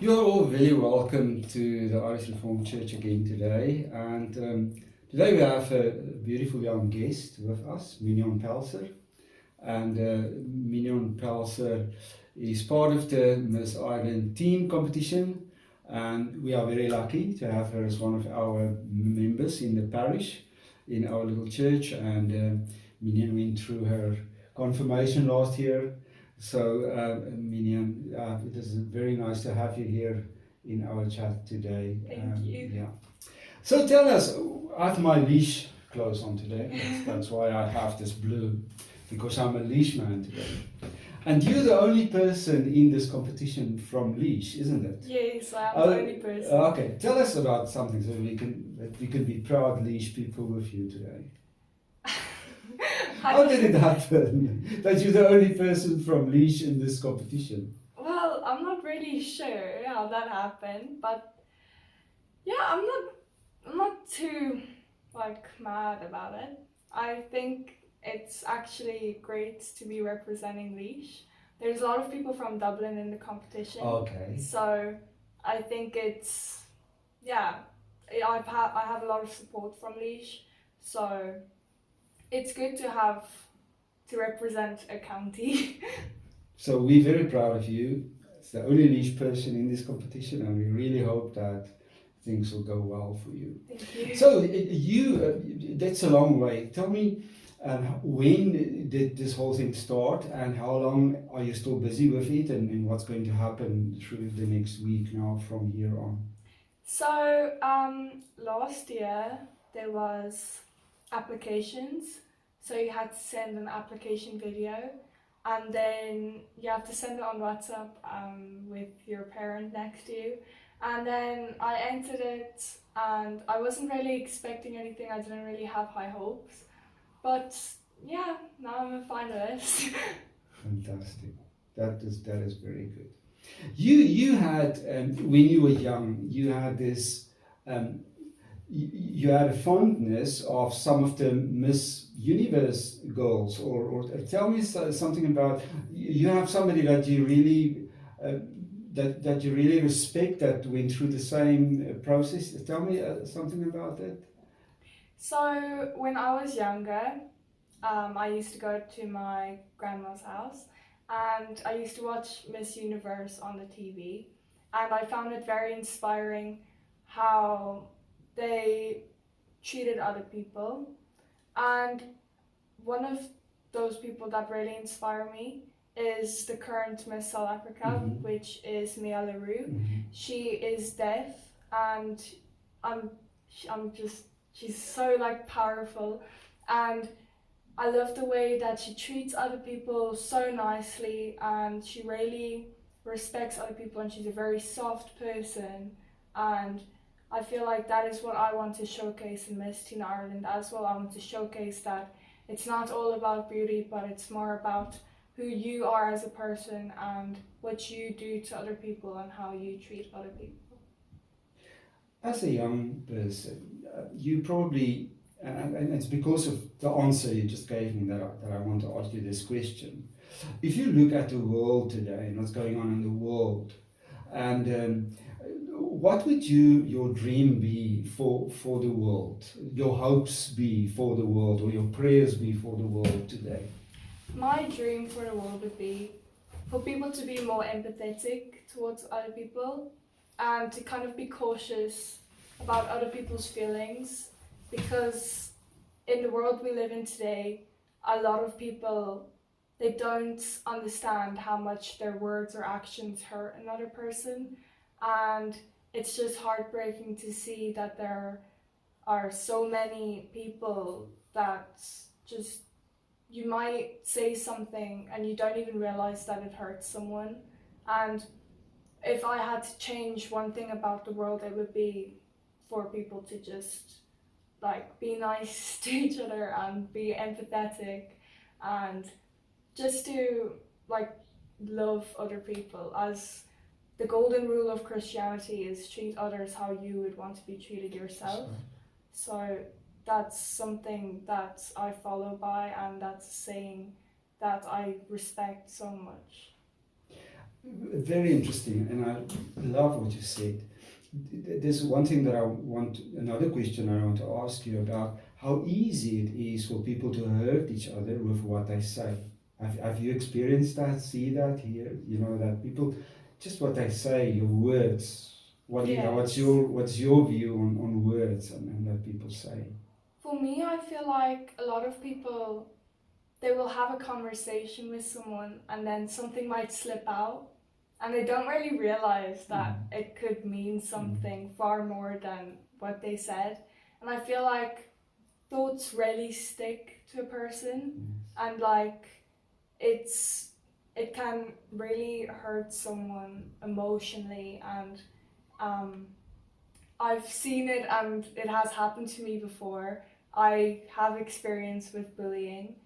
You're all very welcome to the Irish Reformed Church again today. And today we have a beautiful young guest with us, Mignonne Pelser. And Mignonne Pelser is part of the Miss Ireland teen competition. And we are very lucky to have her as one of our members in the parish, in our little church. And Mignonne went through her confirmation last year. So, Mignonne, it is very nice to have you here in our chat today. Thank you. Yeah. So tell us, I have my leash clothes on today. That's why I have this blue, because I'm a leash man today. And you're the only person in this competition from leash, isn't it? Yes, I'm the only person. Okay, tell us about something so we can be proud leash people with you today. How did it happen that you're the only person from leash in this competition? Well, I'm not really sure how that happened, but yeah, I'm not too mad about it. I think it's actually great to be representing Leash. There's a lot of people from Dublin in the competition. Okay. So I think it's I have a lot of support from Leash. So it's good to represent a county. So we're very proud of you. It's the only leash person in this competition, and we really hope that things will go well for you. Thank you. So that's a long way. Tell me, when did this whole thing start, and how long are you still busy with it, and what's going to happen through the next week now from here on? So last year there was applications. So you had to send an application video, and then you have to send it on WhatsApp with your parent next to you. And then I entered it, and I wasn't really expecting anything. I didn't really have high hopes, but yeah, now I'm a finalist. Fantastic. That is very good. You had when you were young, you had this. You had a fondness of some of the Miss Universe girls, or tell me something about. You have somebody that you really that you really respect, that went through the same process. Tell me something about that. So when I was younger, I used to go to my grandma's house, and I used to watch Miss Universe on the TV, and I found it very inspiring how they treated other people. And one of those people that really inspire me is the current Miss South Africa, which is Mia LaRue. She is deaf, and she's so powerful, and I love the way that she treats other people so nicely, and she really respects other people, and she's a very soft person. And I feel like that is what I want to showcase in Miss Teen Ireland as well. I want to showcase that it's not all about beauty, but it's more about who you are as a person and what you do to other people and how you treat other people. As a young person, you probably, and it's because of the answer you just gave me that I want to ask you this question. If you look at the world today and what's going on in the world, and what would your dream be for the world? Your hopes be for the world, or your prayers be for the world today? My dream for the world would be for people to be more empathetic towards other people, and to kind of be cautious about other people's feelings, because in the world we live in today, a lot of people, they don't understand how much their words or actions hurt another person, and it's just heartbreaking to see that there are so many people that just, you might say something and you don't even realize that it hurts someone. And if I had to change one thing about the world, it would be for people to just be nice to each other and be empathetic, and just to love other people, as the golden rule of Christianity is treat others how you would want to be treated yourself. So that's something that I follow by, and that's a saying that I respect so much. Very interesting, and I love what you said. There's one thing that another question I want to ask you about how easy it is for people to hurt each other with what they say. Have you experienced that, see that here? You know, that people, just what they say, your words. Yes. What's your view on words and what people say? For me, I feel like a lot of people, they will have a conversation with someone and then something might slip out and they don't really realize that it could mean something far more than what they said. And I feel like thoughts really stick to a person, and like it can really hurt someone emotionally, and I've seen it and it has happened to me before. I have experience with bullying,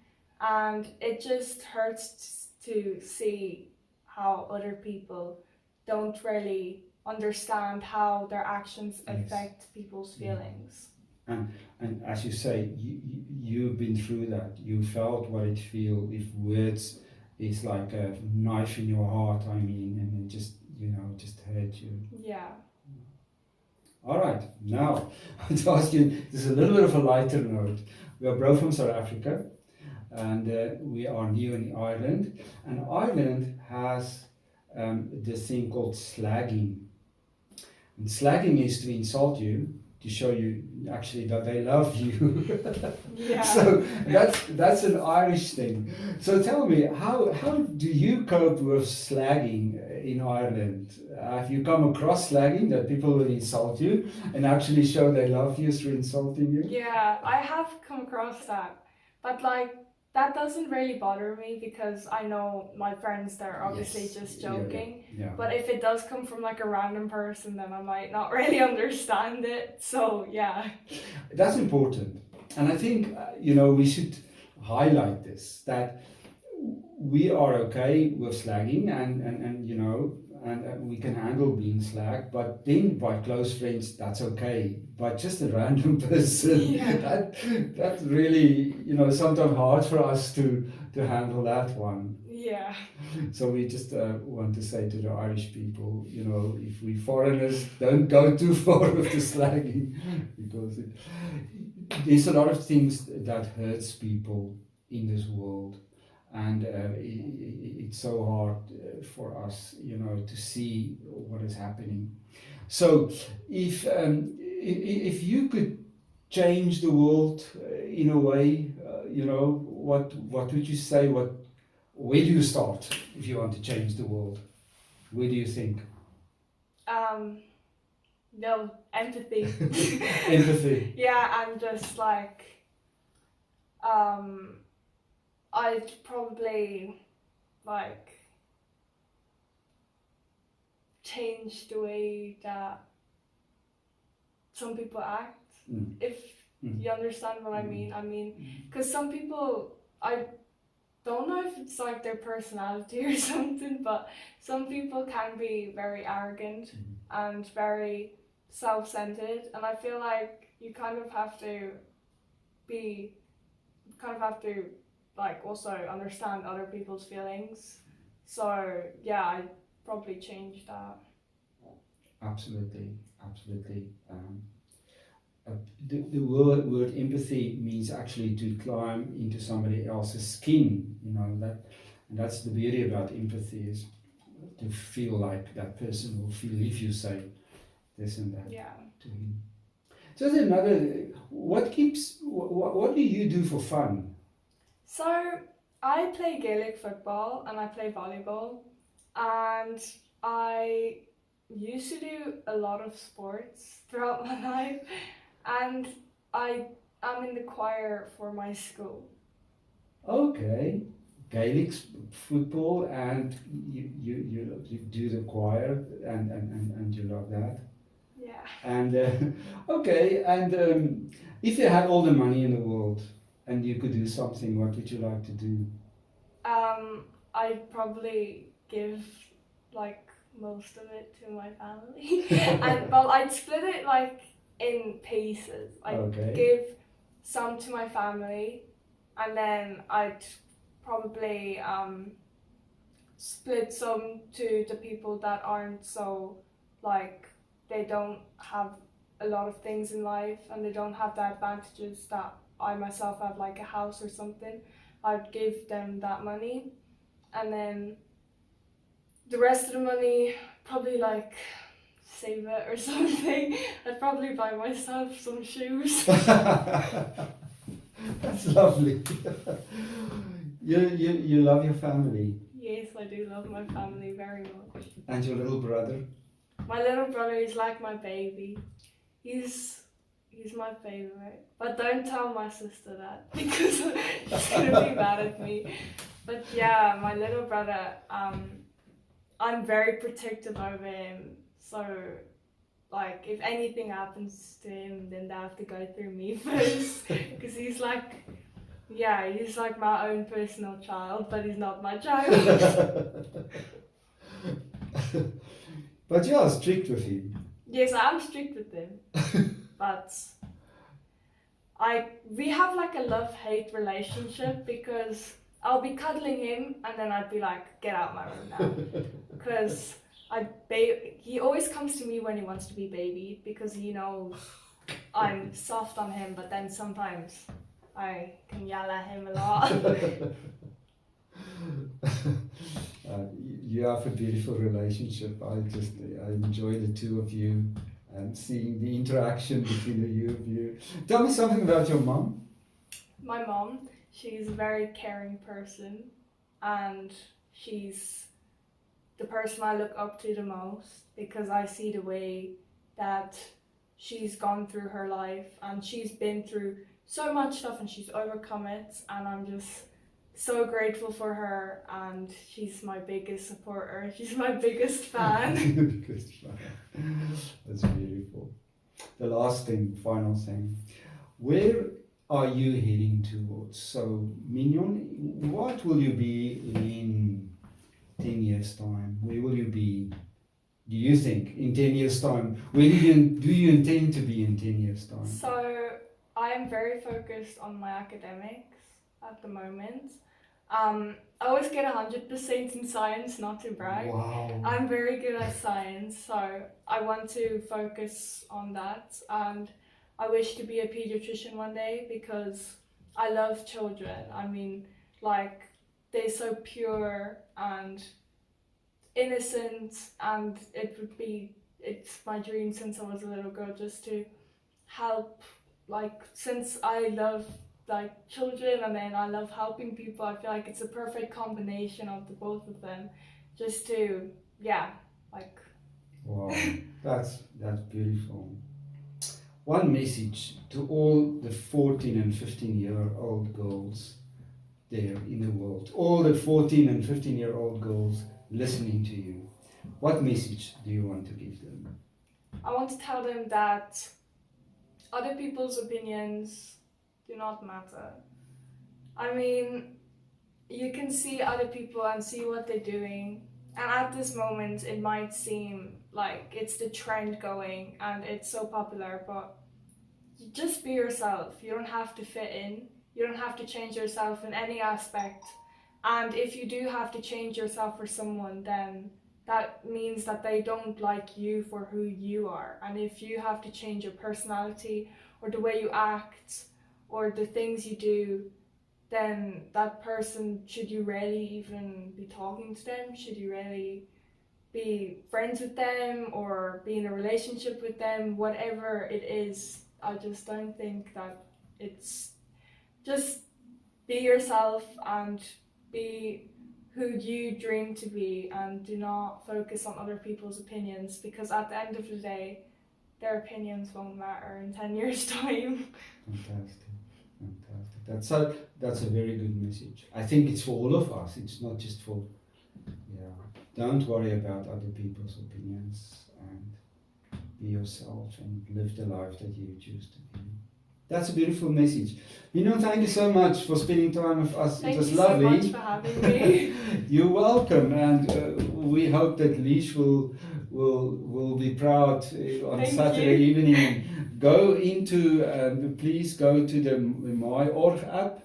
and it just hurts to see how other people don't really understand how their actions Yes. affect people's feelings. And as you say, you've been through that. You felt what it feels if words is like a knife in your heart, I mean, and it just, just hurt you. Yeah. All right, now I want to ask you, this is a little bit of a lighter note. We are both from South Africa, and we are new in Ireland. And Ireland has this thing called slagging. And slagging is to insult you, to show you actually that they love you. Yeah. So that's an Irish thing. So tell me, how do you cope with slagging in Ireland? Have you come across slagging, that people will insult you and actually show they love you through insulting you? Yeah, I have come across that. But like that doesn't really bother me because I know my friends, they're obviously Yes. just joking. Yeah. But if it does come from like a random person, then I might not really understand it. So yeah. That's important. And I think, we should highlight this, that we are okay with slagging and we can handle being slagged, but then by close friends, that's okay. But just a random person, Yeah. that's really, sometimes hard for us to handle that one. Yeah. So we just want to say to the Irish people, if we foreigners, don't go too far with the slagging, because there's a lot of things that hurts people in this world, and it's so hard for us, to see what is happening. So, if you could change the world in a way, what would you say? Where do you start if you want to change the world? Where do you think? No, empathy. Empathy. Yeah, and just like I'd probably like change the way that some people act. If you understand what I mean. I mean, because some people, I don't know if it's like their personality or something, but some people can be very arrogant and very self-centered, and I feel like you kind of have to like also understand other people's feelings. So yeah, I'd probably change that. Absolutely. The word empathy means actually to climb into somebody else's skin, and that's the beauty about empathy, is to feel like that person will feel if you say this and that to him. So there's another, what do you do for fun? So I play Gaelic football and I play volleyball, and I used to do a lot of sports throughout my life, and I am in the choir for my school. Okay, Gaelic football, and you do the choir, and you love that. Yeah. And okay, and if you had all the money in the world and you could do something, what would you like to do? I'd probably give like most of it to my family, and well, I'd split it like in pieces. I'd give some to my family, and then I'd probably split some to the people that aren't so, like, they don't have a lot of things in life and they don't have the advantages that I myself have, like a house or something. I'd give them that money, and then the rest of the money, probably like save it or something. I'd probably buy myself some shoes. That's lovely. You love your family. Yes, I do love my family very much. And your little brother? My little brother is like my baby. He's my favorite. But don't tell my sister that, because she's gonna be mad at me. But yeah, my little brother, I'm very protective over him. So, like, if anything happens to him, then they have to go through me first. Because he's like my own personal child, but he's not my child. But you are strict with him. Yes, I'm strict with him. But we have like a love-hate relationship, because I'll be cuddling him and then I'd be like, get out of my room now. Because he always comes to me when he wants to be babied, because he knows I'm soft on him, but then sometimes I can yell at him a lot. You have a beautiful relationship. I enjoy the two of you and seeing the interaction between the two of you. Tell me something about your mom. My mom, she's a very caring person, and she's the person I look up to the most, because I see the way that she's gone through her life, and she's been through so much stuff and she's overcome it, and I'm just so grateful for her, and she's my biggest supporter. She's my biggest fan. Biggest fan. That's beautiful. The last thing, final thing. Where are you heading towards? So, Mignonne, what will you be in 10 years' time? Where will you be, do you think, in 10 years' time? Where do you intend to be in 10 years' time? So, I am very focused on my academics at the moment. I always get 100% in science, not to brag. Wow. I'm very good at science, so I want to focus on that, and I wish to be a pediatrician one day, because I love children. I mean, like, they're so pure and innocent, and it's my dream since I was a little girl, just to help, like, since I love like children and then I love helping people, I feel like it's a perfect combination of the both of them, just to like. Wow, that's beautiful. One message to all the 14 and 15-year-old girls there in the world, all the 14 and 15-year-old girls listening to you, what message do you want to give them? I want to tell them that other people's opinions do not matter. I mean, you can see other people and see what they're doing, and at this moment it might seem like it's the trend going and it's so popular, but just be yourself. You don't have to fit in, you don't have to change yourself in any aspect, and if you do have to change yourself for someone, then that means that they don't like you for who you are. And if you have to change your personality or the way you act or the things you do, then that person, should you really even be talking to them? Should you really be friends with them or be in a relationship with them? Whatever it is, I just don't think that it's... Just be yourself and be who you dream to be, and do not focus on other people's opinions, because at the end of the day, their opinions won't matter in 10 years' time. Fantastic. That's a very good message. I think it's for all of us. It's not just for, don't worry about other people's opinions, and be yourself and live the life that you choose to be. That's a beautiful message. Mignonne, thank you so much for spending time with us. It was lovely. Thank you so much for having me. You're welcome, and we hope that Leash will be proud on Saturday evening. Go into, please go to the My.org app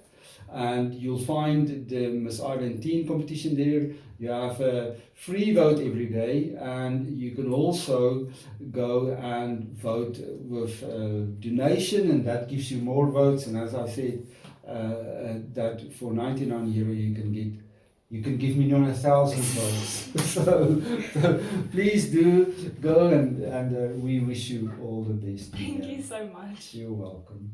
and you'll find the Miss Ireland Teen competition there. You have a free vote every day, and you can also go and vote with donation, and that gives you more votes. And as I said, that for €99 you can give Mignonne 1,000 votes. so please do go, and we wish you all the best. Thank you so much. You're welcome.